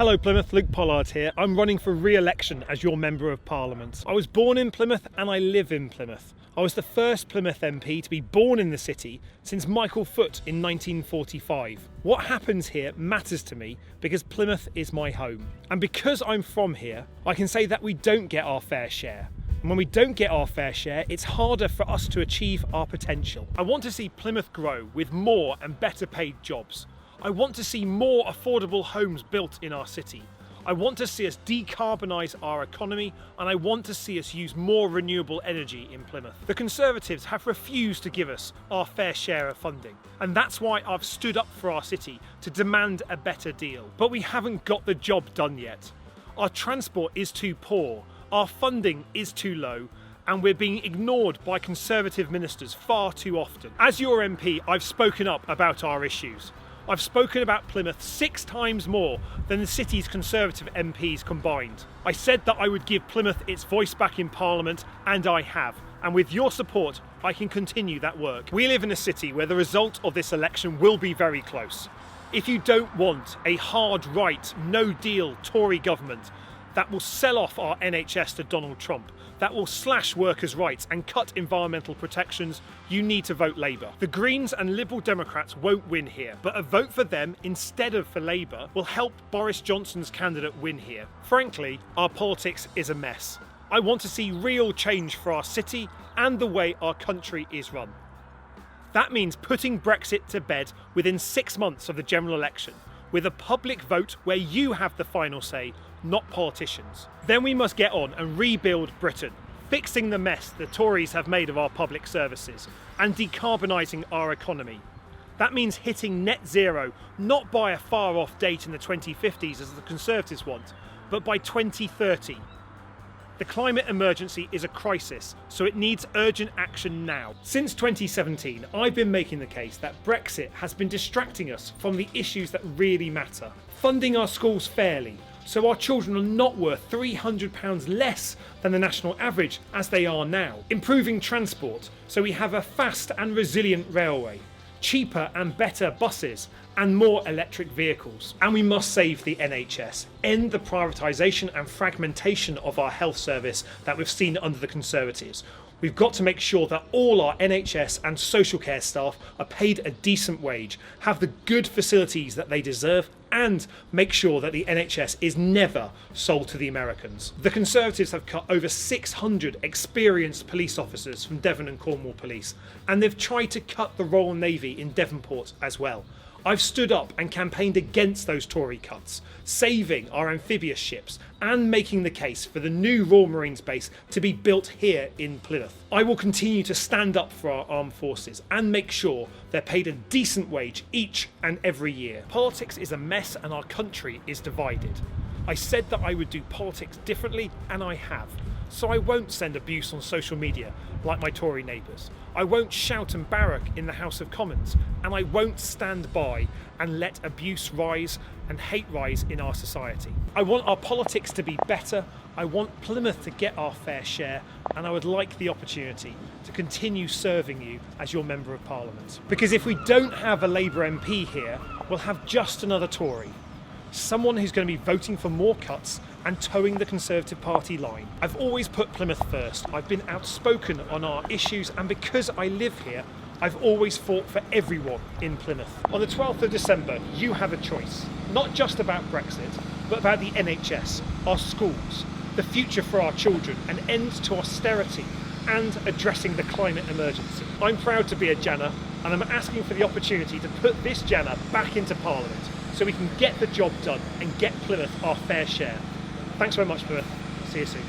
Hello Plymouth, Luke Pollard here. I'm running for re-election as your Member of Parliament. I was born in Plymouth and I live in Plymouth. I was the first Plymouth MP to be born in the city since Michael Foot in 1945. What happens here matters to me because Plymouth is my home. And because I'm from here, I can say that we don't get our fair share. And when we don't get our fair share, it's harder for us to achieve our potential. I want to see Plymouth grow with more and better paid jobs. I want to see more affordable homes built in our city. I want to see us decarbonise our economy, and I want to see us use more renewable energy in Plymouth. The Conservatives have refused to give us our fair share of funding, and that's why I've stood up for our city to demand a better deal. But we haven't got the job done yet. Our transport is too poor, our funding is too low, and we're being ignored by Conservative ministers far too often. As your MP, I've spoken up about our issues. I've spoken about Plymouth 6 times more than the city's Conservative MPs combined. I said that I would give Plymouth its voice back in Parliament, and I have. And with your support, I can continue that work. We live in a city where the result of this election will be very close. If you don't want a hard right, no deal Tory government that will sell off our NHS to Donald Trump, that will slash workers' rights and cut environmental protections, you need to vote Labour. The Greens and Liberal Democrats won't win here, but a vote for them instead of for Labour will help Boris Johnson's candidate win here. Frankly, our politics is a mess. I want to see real change for our city and the way our country is run. That means putting Brexit to bed within 6 months of the general election, with a public vote where you have the final say, not politicians. Then we must get on and rebuild Britain, fixing the mess the Tories have made of our public services and decarbonising our economy. That means hitting net zero, not by a far off date in the 2050s as the Conservatives want, but by 2030. The climate emergency is a crisis, so it needs urgent action now. Since 2017, I've been making the case that Brexit has been distracting us from the issues that really matter. Funding our schools fairly, so our children are not worth £300 less than the national average as they are now. Improving transport, so we have a fast and resilient railway, cheaper and better buses, and more electric vehicles. And we must save the NHS, end the privatisation and fragmentation of our health service that we've seen under the Conservatives. We've got to make sure that all our NHS and social care staff are paid a decent wage, have the good facilities that they deserve, and make sure that the NHS is never sold to the Americans. The Conservatives have cut over 600 experienced police officers from Devon and Cornwall Police, and they've tried to cut the Royal Navy in Devonport as well. I've stood up and campaigned against those Tory cuts, saving our amphibious ships and making the case for the new Royal Marines base to be built here in Plymouth. I will continue to stand up for our armed forces and make sure they're paid a decent wage each and every year. Politics is a mess and our country is divided. I said that I would do politics differently, and I have. So I won't send abuse on social media like my Tory neighbours. I won't shout and barrack in the House of Commons, and I won't stand by and let abuse rise and hate rise in our society. I want our politics to be better, I want Plymouth to get our fair share, and I would like the opportunity to continue serving you as your Member of Parliament. Because if we don't have a Labour MP here, we'll have just another Tory. Someone who's going to be voting for more cuts and towing the Conservative Party line. I've always put Plymouth first. I've been outspoken on our issues, and because I live here, I've always fought for everyone in Plymouth. On the 12th of December, you have a choice, not just about Brexit, but about the NHS, our schools, the future for our children, an end to austerity, and addressing the climate emergency. I'm proud to be a Janner, and I'm asking for the opportunity to put this Janner back into Parliament, so we can get the job done and get Plymouth our fair share. Thanks very much, Plymouth. See you soon.